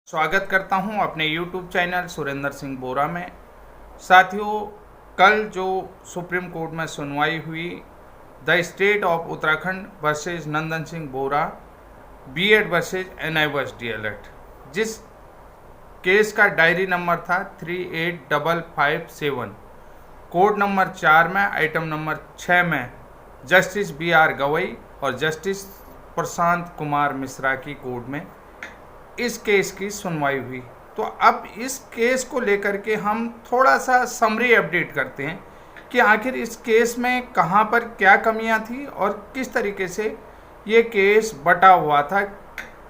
स्वागत करता हूं अपने YouTube चैनल सुरेंद्र सिंह बोरा में। साथियों, कल जो सुप्रीम कोर्ट में सुनवाई हुई the state of Uttarakhand versus Nandan Singh Bora BEd versus NIOS DLED, जिस केस का डायरी नंबर था 38557, कोड नंबर 4 में आइटम नंबर 6 में जस्टिस BR गवई और जस्टिस प्रशांत कुमार मिश्रा की कोर्ट में इस केस की सुनवाई हुई। तो अब इस केस को लेकर के हम थोड़ा सा समरी अपडेट करते हैं कि आखिर इस केस में कहां पर क्या कमियां थी और किस तरीके से ये केस बटा हुआ था,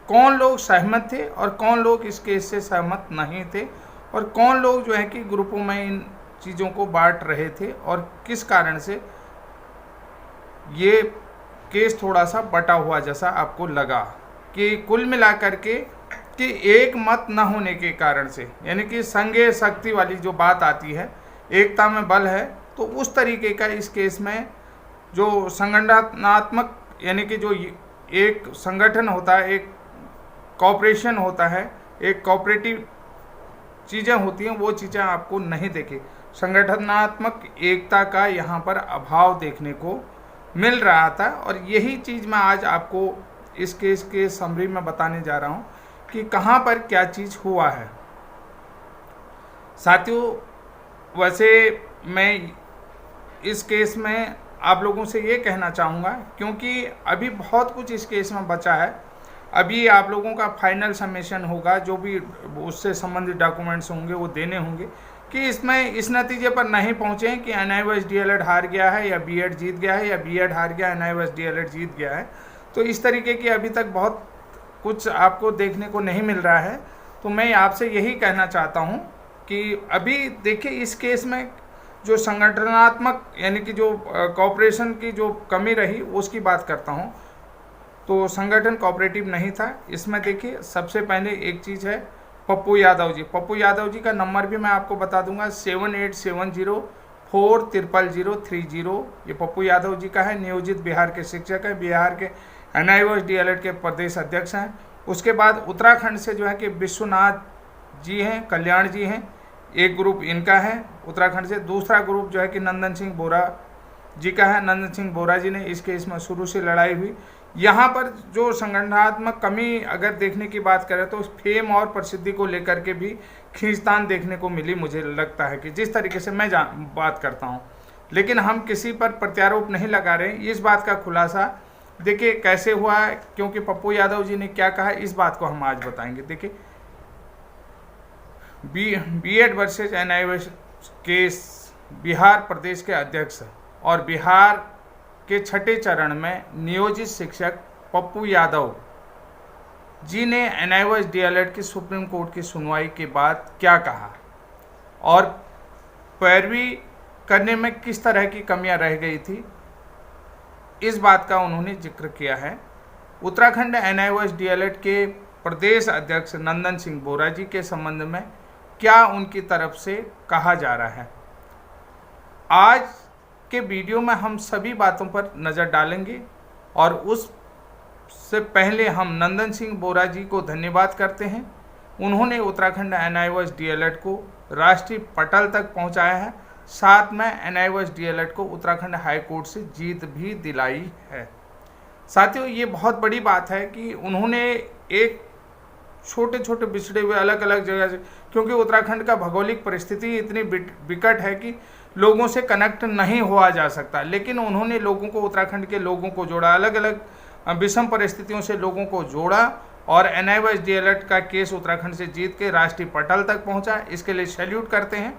कौन लोग सहमत थे और कौन लोग इस केस से सहमत नहीं थे, और कौन लोग जो है कि ग्रुपों में इन चीज़ों को बांट रहे थे और किस कारण से ये केस थोड़ा सा बटा हुआ जैसा आपको लगा। कि कुल मिलाकर के कि एक मत न होने के कारण से, यानी कि संघीय शक्ति वाली जो बात आती है, एकता में बल है, तो उस तरीके का इस केस में जो संगठनात्मक, यानी कि जो एक संगठन होता है, एक कॉपरेशन होता है, एक कॉपरेटिव चीज़ें होती हैं, वो चीज़ें आपको नहीं देखे। संगठनात्मक एकता का यहाँ पर अभाव देखने को मिल रहा था, और यही चीज़ मैं आज आपको इस केस के समरी में बताने जा रहा हूँ कि कहाँ पर क्या चीज़ हुआ है। साथियों, वैसे मैं इस केस में आप लोगों से ये कहना चाहूँगा, क्योंकि अभी बहुत कुछ इस केस में बचा है। अभी आप लोगों का फाइनल सबमिशन होगा, जो भी उससे संबंधित डॉक्यूमेंट्स होंगे वो देने होंगे, कि इसमें इस नतीजे पर नहीं पहुँचे कि NIOS DLED हार गया है या बीएड जीत गया है या बीएड हार गया NIOS DLED जीत गया है। तो इस तरीके की अभी तक बहुत कुछ आपको देखने को नहीं मिल रहा है। तो मैं आपसे यही कहना चाहता हूं कि अभी देखिए, इस केस में जो संगठनात्मक, यानी कि जो कॉपरेशन की जो कमी रही, उसकी बात करता हूं। तो संगठन कॉपरेटिव नहीं था इसमें। देखिए, सबसे पहले एक चीज़ है पप्पू यादव जी। पप्पू यादव जी का नंबर भी मैं आपको बता दूंगा, 7870400030। ये पप्पू यादव जी का है, नियोजित बिहार के शिक्षक है, बिहार के NIOS DLED के प्रदेश अध्यक्ष हैं। उसके बाद उत्तराखंड से जो है कि विश्वनाथ जी हैं, कल्याण जी हैं, एक ग्रुप इनका है उत्तराखंड से। दूसरा ग्रुप जो है कि नंदन सिंह बोरा जी का है। नंदन सिंह बोरा जी ने इस केस में शुरू से लड़ाई हुई। यहाँ पर जो संगठनात्मक कमी अगर देखने की बात करें तो फेम और प्रसिद्धि को लेकर के भी खींचतान देखने को मिली, मुझे लगता है कि जिस तरीके से मैं बात करता हूँ। लेकिन हम किसी पर प्रत्यारोप नहीं लगा रहे। इस बात का खुलासा देखिए कैसे हुआ है, क्योंकि पप्पू यादव जी ने क्या कहा, इस बात को हम आज बताएंगे। देखिए, BEd versus NIOS case Bihar प्रदेश के अध्यक्ष और बिहार के छठे चरण में नियोजित शिक्षक पप्पू यादव जी ने NIOS DLED की सुप्रीम कोर्ट की सुनवाई के बाद क्या कहा और पैरवी करने में किस तरह की कमियां रह गई थी, इस बात का उन्होंने जिक्र किया है। उत्तराखंड NIOS DLED के प्रदेश अध्यक्ष नंदन सिंह बोरा जी के संबंध में क्या उनकी तरफ से कहा जा रहा है, आज के वीडियो में हम सभी बातों पर नज़र डालेंगे। और उससे पहले हम नंदन सिंह बोरा जी को धन्यवाद करते हैं। उन्होंने उत्तराखंड NIOS DLED को राष्ट्रीय पटल तक पहुंचाया है, साथ में NIOS DLED को उत्तराखंड हाई कोर्ट से जीत भी दिलाई है। साथियों, ये बहुत बड़ी बात है कि उन्होंने एक छोटे छोटे बिछड़े हुए अलग अलग जगह से, क्योंकि उत्तराखंड का भौगोलिक परिस्थिति इतनी विकट है कि लोगों से कनेक्ट नहीं हुआ जा सकता, लेकिन उन्होंने लोगों को, उत्तराखंड के लोगों को जोड़ा, अलग अलग विषम परिस्थितियों से लोगों को जोड़ा, और NIOS DLED का केस उत्तराखंड से जीत के राष्ट्रीय पटल तक पहुंचा। इसके लिए सैल्यूट करते हैं,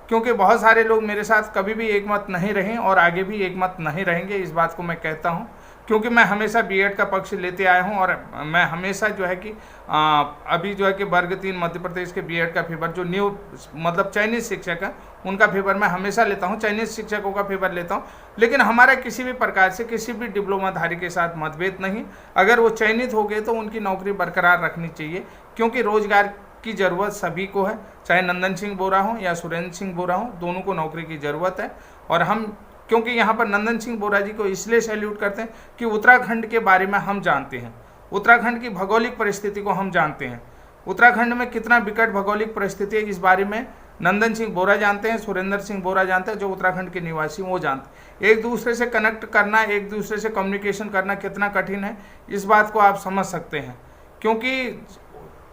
क्योंकि बहुत सारे लोग मेरे साथ कभी भी एक मत नहीं रहे और आगे भी एक मत नहीं रहेंगे। इस बात को मैं कहता हूं, क्योंकि मैं हमेशा बीएड का पक्ष लेते आया हूं, और मैं हमेशा जो है कि अभी जो है कि वर्ग 3 मध्य प्रदेश के बीएड का फेवर, जो न्यू मतलब चयनित शिक्षक हैं, उनका फेवर मैं हमेशा लेता हूं, चयनित शिक्षकों का फेवर लेता हूं। लेकिन हमारा किसी भी प्रकार से किसी भी डिप्लोमाधारी के साथ मतभेद नहीं। अगर वो चयनित हो गए तो उनकी नौकरी बरकरार रखनी चाहिए, क्योंकि रोजगार की ज़रूरत सभी को है, चाहे नंदन सिंह बोरा हो या सुरेंद्र सिंह बोरा हो, दोनों को नौकरी की ज़रूरत है। और हम क्योंकि यहाँ पर नंदन सिंह बोरा जी को इसलिए सैल्यूट करते हैं कि उत्तराखंड के बारे में हम जानते हैं, उत्तराखंड की भौगोलिक परिस्थिति को हम जानते हैं। उत्तराखंड में कितना विकट भौगोलिक परिस्थिति है, इस बारे में नंदन सिंह बोरा जानते हैं, सुरेंद्र सिंह बोरा जानते हैं, जो उत्तराखंड के निवासी वो जानते हैं। एक दूसरे से कनेक्ट करना, एक दूसरे से कम्युनिकेशन करना कितना कठिन है, इस बात को आप समझ सकते हैं, क्योंकि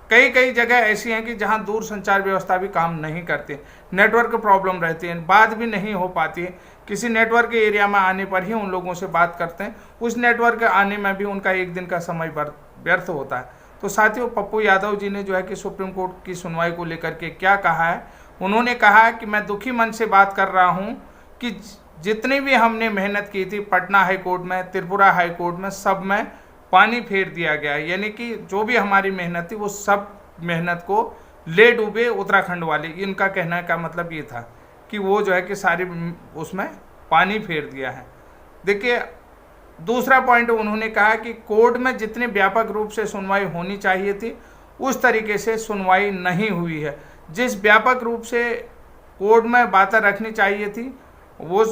कई कई जगह ऐसी हैं कि जहां दूर संचार व्यवस्था भी काम नहीं करती, नेटवर्क प्रॉब्लम रहती है, बात भी नहीं हो पाती है। किसी नेटवर्क एरिया में आने पर ही उन लोगों से बात करते हैं, उस नेटवर्क आने में भी उनका एक दिन का समय व्यर्थ होता है। तो साथियों, पप्पू यादव जी ने जो है कि सुप्रीम कोर्ट की सुनवाई को लेकर के क्या कहा है, उन्होंने कहा कि मैं दुखी मन से बात कर रहा हूं कि जितनी भी हमने मेहनत की थी पटना हाई कोर्ट में, त्रिपुरा हाई कोर्ट में, सब में पानी फेर दिया गया। यानी कि जो भी हमारी मेहनत थी वो सब मेहनत को ले डूबे उत्तराखंड वाले। इनका कहने का मतलब ये था कि वो जो है कि सारी उसमें पानी फेर दिया है। देखिए, दूसरा पॉइंट उन्होंने कहा कि कोर्ट में जितने व्यापक रूप से सुनवाई होनी चाहिए थी उस तरीके से सुनवाई नहीं हुई है। जिस व्यापक रूप से कोर्ट में बातें रखनी चाहिए थी वो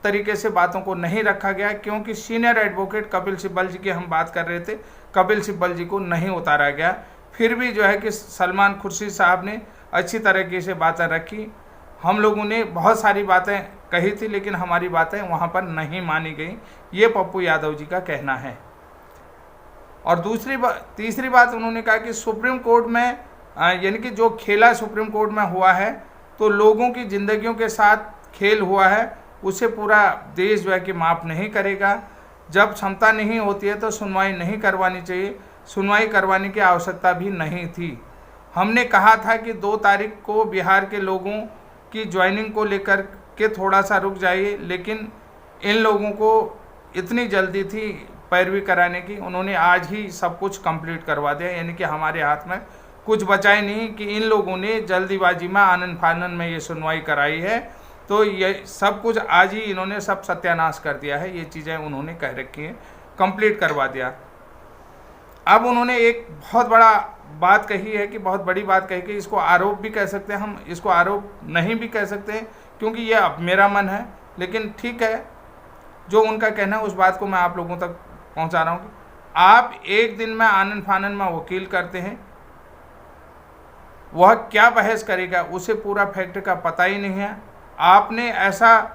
तरीके से बातों को नहीं रखा गया, क्योंकि सीनियर एडवोकेट कपिल सिब्बल जी की हम बात कर रहे थे, कपिल सिब्बल जी को नहीं उतारा गया। फिर भी जो है कि सलमान खुर्शीद साहब ने अच्छी तरीके से बातें रखी। हम लोगों ने बहुत सारी बातें कही थी, लेकिन हमारी बातें वहाँ पर नहीं मानी गई, ये पप्पू यादव जी का कहना है। और तीसरी बात उन्होंने कहा कि सुप्रीम कोर्ट में यानी कि जो खेला सुप्रीम कोर्ट में हुआ है तो लोगों की ज़िंदगियों के साथ खेल हुआ है, उसे पूरा देश जो है कि माफ़ नहीं करेगा। जब क्षमता नहीं होती है तो सुनवाई नहीं करवानी चाहिए, सुनवाई करवाने की आवश्यकता भी नहीं थी। हमने कहा था कि 2 तारीख को बिहार के लोगों की ज्वाइनिंग को लेकर के थोड़ा सा रुक जाइए, लेकिन इन लोगों को इतनी जल्दी थी पैरवी कराने की, उन्होंने आज ही सब कुछ कंप्लीट करवा दिया। यानी कि हमारे हाथ में कुछ बचा ही नहीं कि इन लोगों ने जल्दीबाजी में आनन फानन में ये सुनवाई कराई है, तो ये सब कुछ आज ही इन्होंने सब सत्यानाश कर दिया है। ये चीज़ें उन्होंने कह रखी हैं, कंप्लीट करवा दिया। अब उन्होंने एक बहुत बड़ा बात कही है कि बहुत बड़ी बात कही कि इसको आरोप भी कह सकते हैं हम, इसको आरोप नहीं भी कह सकते हैं, क्योंकि ये अब मेरा मन है, लेकिन ठीक है, जो उनका कहना है उस बात को मैं आप लोगों तक पहुंचा रहा हूं कि आप एक दिन में आनन फानन में वकील करते हैं, वह क्या बहस करेगा, उसे पूरा फैक्ट का पता ही नहीं है। आपने ऐसा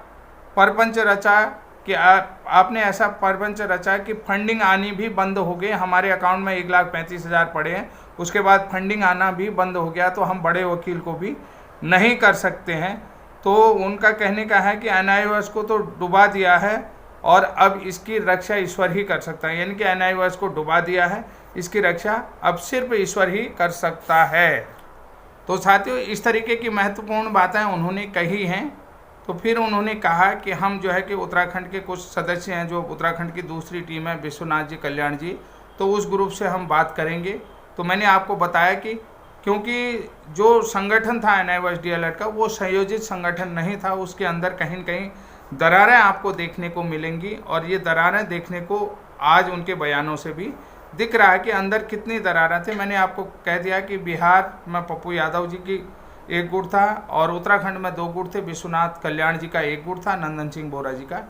परपंच रचा कि फंडिंग आनी भी बंद हो गई। हमारे अकाउंट में 1,35,000 पड़े हैं, उसके बाद फंडिंग आना भी बंद हो गया, तो हम बड़े वकील को भी नहीं कर सकते हैं। तो उनका कहने का है कि एनआईओएस को तो डुबा दिया है और अब इसकी रक्षा ईश्वर ही कर सकता है। यानी कि एनआईओएस को डुबा दिया है, इसकी रक्षा अब सिर्फ ईश्वर ही कर सकता है। तो साथियों, इस तरीके की महत्वपूर्ण बातें उन्होंने कही हैं। तो फिर उन्होंने कहा कि हम जो है कि उत्तराखंड के कुछ सदस्य हैं, जो उत्तराखंड की दूसरी टीम है, विश्वनाथ जी, कल्याण जी, तो उस ग्रुप से हम बात करेंगे। तो मैंने आपको बताया कि क्योंकि जो संगठन था एनआईओएस डीएलएड का, वो संयोजित संगठन नहीं था, उसके अंदर कहीं न कहीं दरारें आपको देखने को मिलेंगी, और ये दरारें देखने को आज उनके बयानों से भी दिख रहा है कि अंदर कितनी दरारें थी। मैंने आपको कह दिया कि बिहार में पप्पू यादव जी की एक गुट था और उत्तराखंड में 2 गुट थे, विश्वनाथ कल्याण जी का एक गुट था, नंदन सिंह बोरा जी का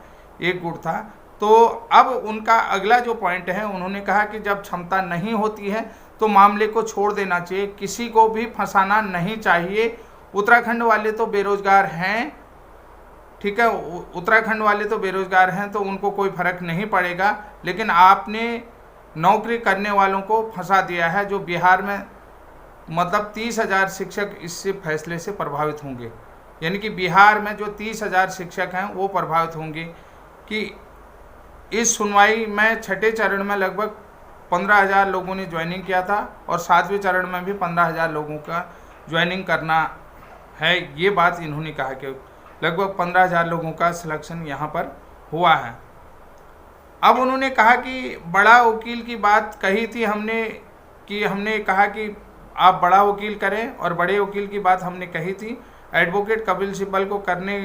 एक गुट था। तो अब उनका अगला जो पॉइंट है, उन्होंने कहा कि जब क्षमता नहीं होती है तो मामले को छोड़ देना चाहिए, किसी को भी फंसाना नहीं चाहिए। उत्तराखंड वाले तो बेरोजगार हैं, ठीक है, उत्तराखंड वाले तो बेरोजगार हैं, तो उनको कोई फर्क नहीं पड़ेगा, लेकिन आपने नौकरी करने वालों को फंसा दिया है। जो बिहार में मतलब 30,000 शिक्षक इससे फैसले से प्रभावित होंगे, यानी कि बिहार में जो 30,000 शिक्षक हैं वो प्रभावित होंगे कि इस सुनवाई में 6ठे चरण में लगभग 15,000 लोगों ने ज्वाइनिंग किया था और 7वें चरण में भी 15,000 लोगों का ज्वाइनिंग करना है। ये बात इन्होंने कहा कि लगभग 15,000 लोगों का सिलेक्शन यहाँ पर हुआ है। अब उन्होंने कहा कि बड़ा वकील की बात कही थी हमने, कि हमने कहा कि आप बड़ा वकील करें, और बड़े वकील की बात हमने कही थी, एडवोकेट कपिल सिब्बल को करने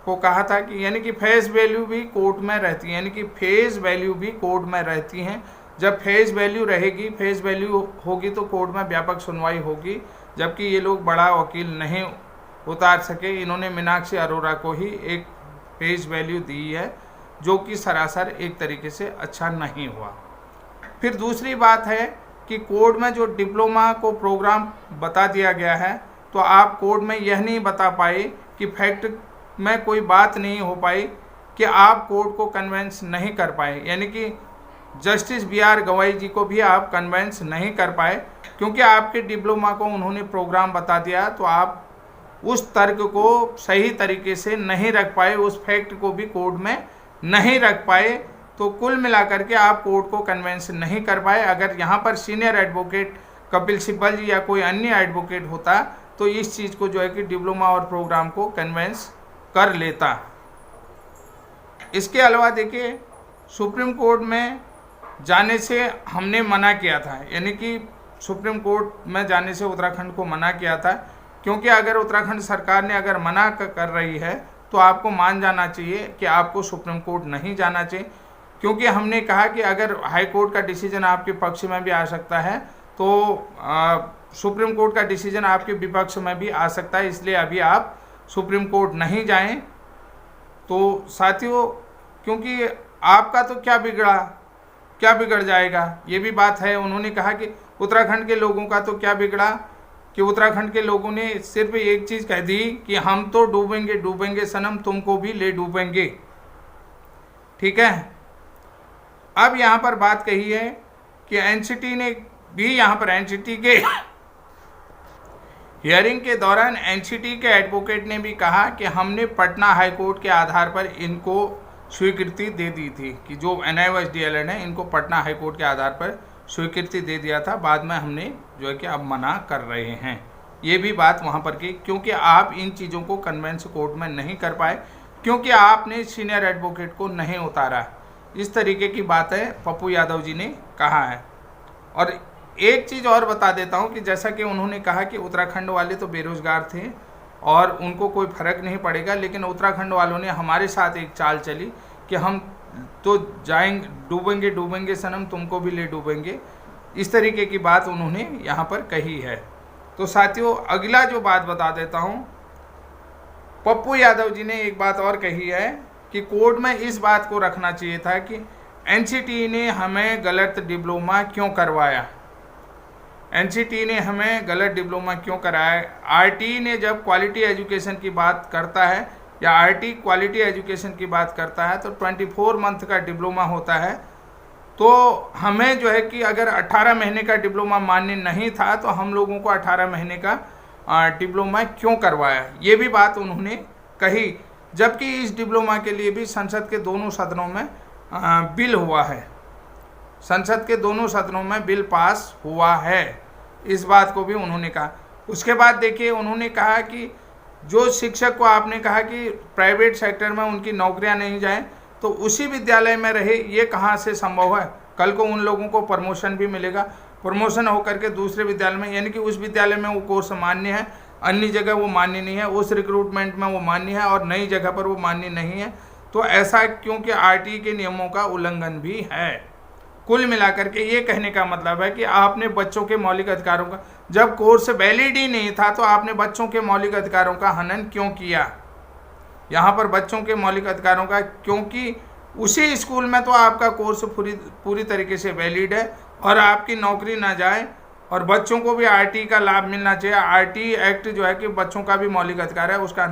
को कहा था कि यानी कि फेस वैल्यू भी कोर्ट में रहती है, यानी कि फेस वैल्यू भी कोर्ट में रहती हैं। जब फेस वैल्यू रहेगी, फेस वैल्यू होगी तो कोर्ट में व्यापक सुनवाई होगी, जबकि ये लोग बड़ा वकील नहीं उतार सके। इन्होंने मीनाक्षी अरोरा को ही एक फेस वैल्यू दी है, जो कि सरासर एक तरीके से अच्छा नहीं हुआ। फिर दूसरी बात है कि कोड में जो डिप्लोमा को प्रोग्राम बता दिया गया है, तो आप कोड में यह नहीं बता पाए कि फैक्ट में कोई बात नहीं हो पाई कि आप कोड को कन्वेंस नहीं कर पाए, यानी कि जस्टिस BR गवाई जी को भी आप कन्वेंस नहीं कर पाए, क्योंकि आपके डिप्लोमा को उन्होंने प्रोग्राम बता दिया, तो आप उस तर्क को सही तरीके से नहीं रख पाए, उस फैक्ट को भी कोड में नहीं रख पाए, तो कुल मिलाकर के आप कोर्ट को कन्वेंस नहीं कर पाए। अगर यहाँ पर सीनियर एडवोकेट कपिल सिब्बल जी या कोई अन्य एडवोकेट होता तो इस चीज़ को जो है कि डिप्लोमा और प्रोग्राम को कन्वेंस कर लेता। इसके अलावा देखिए, सुप्रीम कोर्ट में जाने से हमने मना किया था, यानी कि सुप्रीम कोर्ट में जाने से उत्तराखंड को मना किया था, क्योंकि अगर उत्तराखंड सरकार ने अगर मना कर रही है तो आपको मान जाना चाहिए कि आपको सुप्रीम कोर्ट नहीं जाना चाहिए, क्योंकि हमने कहा कि अगर हाई कोर्ट का डिसीजन आपके पक्ष में भी आ सकता है तो सुप्रीम कोर्ट का डिसीजन आपके विपक्ष में भी आ सकता है, इसलिए अभी आप सुप्रीम कोर्ट नहीं जाएं। तो साथियों, क्योंकि आपका तो क्या बिगड़ जाएगा, ये भी बात है। उन्होंने कहा कि उत्तराखंड के लोगों का तो क्या बिगड़ा, कि उत्तराखंड के लोगों ने सिर्फ एक चीज़ कह दी कि हम तो डूबेंगे सनम, तुमको भी ले डूबेंगे। ठीक है, अब यहाँ पर बात कही है कि एनसीटी ने भी, यहाँ पर एनसीटी के हियरिंग के दौरान एनसीटी के एडवोकेट ने भी कहा कि हमने पटना हाई कोर्ट के आधार पर इनको स्वीकृति दे दी थी, कि जो NIOS DLED है इनको पटना हाई कोर्ट के आधार पर स्वीकृति दे दिया था, बाद में हमने जो है कि अब मना कर रहे हैं। ये भी बात वहाँ पर की, क्योंकि आप इन चीज़ों को कन्वेंस कोर्ट में नहीं कर पाए, क्योंकि आपने सीनियर एडवोकेट को नहीं उतारा। इस तरीके की बात है पप्पू यादव जी ने कहा है। और एक चीज़ और बता देता हूँ कि जैसा कि उन्होंने कहा कि उत्तराखंड वाले तो बेरोजगार थे और उनको कोई फर्क नहीं पड़ेगा, लेकिन उत्तराखंड वालों ने हमारे साथ एक चाल चली कि हम तो जाएंगे, डूबेंगे सनम, तुमको भी ले डूबेंगे। इस तरीके की बात उन्होंने यहाँ पर कही है। तो साथियों, अगला जो बात बता देता हूँ, पप्पू यादव जी ने एक बात और कही है कि कोर्ट में इस बात को रखना चाहिए था कि एनसीटी ने हमें गलत डिप्लोमा क्यों करवाया, एनसीटी ने हमें गलत डिप्लोमा क्यों कराया। आरटी ने जब क्वालिटी एजुकेशन की बात करता है या आरटी क्वालिटी एजुकेशन की बात करता है तो 24 मंथ का डिप्लोमा होता है, तो हमें जो है कि अगर 18 महीने का डिप्लोमा मान्य नहीं था तो हम लोगों को 18 महीने का डिप्लोमा क्यों करवाया, ये भी बात उन्होंने कही। जबकि इस डिप्लोमा के लिए भी संसद के दोनों सदनों में बिल हुआ है, संसद के दोनों सदनों में बिल पास हुआ है, इस बात को भी उन्होंने कहा। उसके बाद देखिए, उन्होंने कहा कि जो शिक्षक को आपने कहा कि प्राइवेट सेक्टर में उनकी नौकरियां नहीं जाएं, तो उसी विद्यालय में रहे, ये कहाँ से संभव है। कल को उन लोगों को प्रमोशन भी मिलेगा, प्रमोशन होकर के दूसरे विद्यालय में, यानी कि उस विद्यालय में वो कोर्स मान्य है, अन्य जगह वो मान्य नहीं है, उस रिक्रूटमेंट में वो मान्य है और नई जगह पर वो मान्य नहीं है। तो ऐसा क्योंकि आरटी के नियमों का उल्लंघन भी है। कुल मिलाकर के ये कहने का मतलब है कि आपने बच्चों के मौलिक अधिकारों का, जब कोर्स वैलिड ही नहीं था तो आपने बच्चों के मौलिक अधिकारों का हनन क्यों किया। यहाँ पर बच्चों के मौलिक अधिकारों का, क्योंकि उसी स्कूल में तो आपका कोर्स पूरी तरीके से वैलिड है और आपकी नौकरी ना जाए और बच्चों को भी आरटी का लाभ मिलना चाहिए। आरटी एक्ट जो है कि बच्चों का भी मौलिक अधिकार है उसका,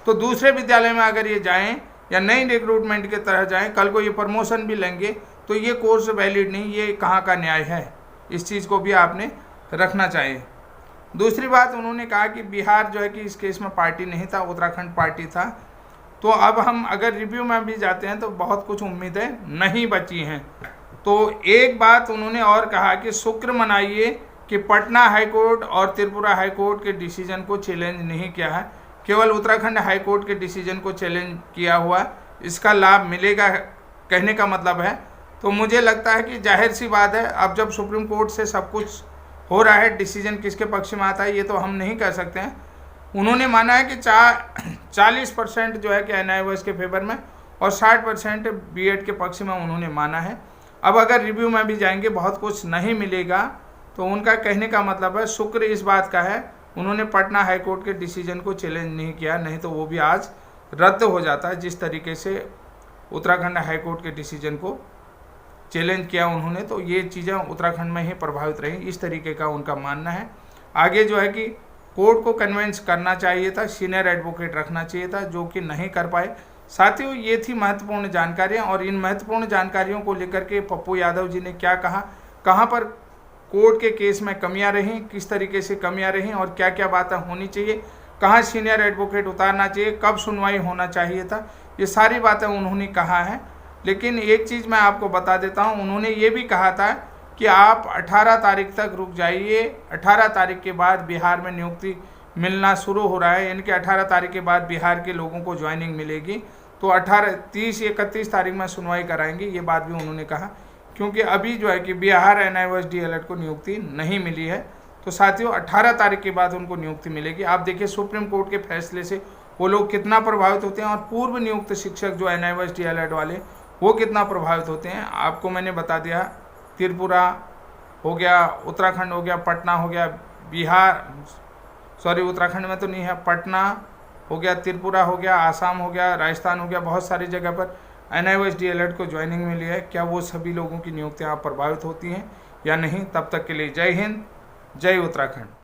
तो दूसरे विद्यालय में अगर ये जाएं या नई रिक्रूटमेंट की तरह जाएं, कल को ये प्रमोशन भी लेंगे, तो ये कोर्स वैलिड नहीं, ये कहाँ का न्याय है। इस चीज़ को भी आपने रखना चाहिए। दूसरी बात, उन्होंने कहा कि बिहार जो है कि इस केस में पार्टी नहीं था, उत्तराखंड पार्टी था। तो अब हम अगर रिव्यू में भी जाते हैं तो बहुत कुछ उम्मीदें नहीं बची हैं। तो एक बात उन्होंने और कहा कि शुक्र मनाइए कि पटना हाई कोर्ट और त्रिपुरा हाई कोर्ट के डिसीजन को चैलेंज नहीं किया है, केवल उत्तराखंड हाई कोर्ट के डिसीजन को चैलेंज किया हुआ, इसका लाभ मिलेगा कहने का मतलब है। तो मुझे लगता है कि जाहिर सी बात है, अब जब सुप्रीम कोर्ट से सब कुछ हो रहा है, डिसीजन किसके पक्ष में आता है ये तो हम नहीं कह सकते हैं। उन्होंने माना है कि 40% जो है कि NIOS के फेवर में और 60% बीएड के पक्ष में उन्होंने माना है। अब अगर रिव्यू में भी जाएंगे बहुत कुछ नहीं मिलेगा, तो उनका कहने का मतलब है शुक्र इस बात का है उन्होंने पटना हाई कोर्ट के डिसीजन को चैलेंज नहीं किया, नहीं तो वो भी आज रद्द हो जाता है, जिस तरीके से उत्तराखंड हाई कोर्ट के डिसीजन को चैलेंज किया उन्होंने, तो ये चीज़ें उत्तराखंड में ही प्रभावित रही, इस तरीके का उनका मानना है। आगे जो है कि कोर्ट को कन्विंस करना चाहिए था, सीनियर एडवोकेट रखना चाहिए था, जो कि नहीं कर पाए। साथियों, ये थी महत्वपूर्ण जानकारियां, और इन महत्वपूर्ण जानकारियों को लेकर के पप्पू यादव जी ने क्या कहा, कहां पर कोर्ट के केस में कमियां रहीं, किस तरीके से कमियां रहीं और क्या क्या बातें होनी चाहिए, कहां सीनियर एडवोकेट उतारना चाहिए, कब सुनवाई होना चाहिए था, ये सारी बातें उन्होंने कहा है। लेकिन एक चीज़ मैं आपको बता देता हूं, उन्होंने ये भी कहा था कि आप 18 तारीख तक रुक जाइए, 18 तारीख के बाद बिहार में नियुक्ति मिलना शुरू हो रहा है, यानी कि 18 तारीख के बाद बिहार के लोगों को ज्वाइनिंग मिलेगी, तो 18, 30, 31 तारीख में सुनवाई कराएंगे, ये बात भी उन्होंने कहा। क्योंकि अभी जो है कि बिहार NIOS DLED को नियुक्ति नहीं मिली है, तो साथियों 18 तारीख के बाद उनको नियुक्ति मिलेगी। आप देखिए सुप्रीम कोर्ट के फैसले से वो लोग कितना प्रभावित होते हैं, और पूर्व नियुक्त शिक्षक जो NIOS DLED वाले वो कितना प्रभावित होते हैं। आपको मैंने बता दिया, त्रिपुरा हो गया, उत्तराखंड हो गया, पटना हो गया, उत्तराखंड में तो नहीं है, पटना हो गया, त्रिपुरा हो गया, आसाम हो गया, राजस्थान हो गया, बहुत सारी जगह पर NIOS DLED को ज्वाइनिंग मिली है। क्या वो सभी लोगों की नियुक्तियाँ प्रभावित होती हैं या नहीं? तब तक के लिए जय हिंद, जय उत्तराखंड।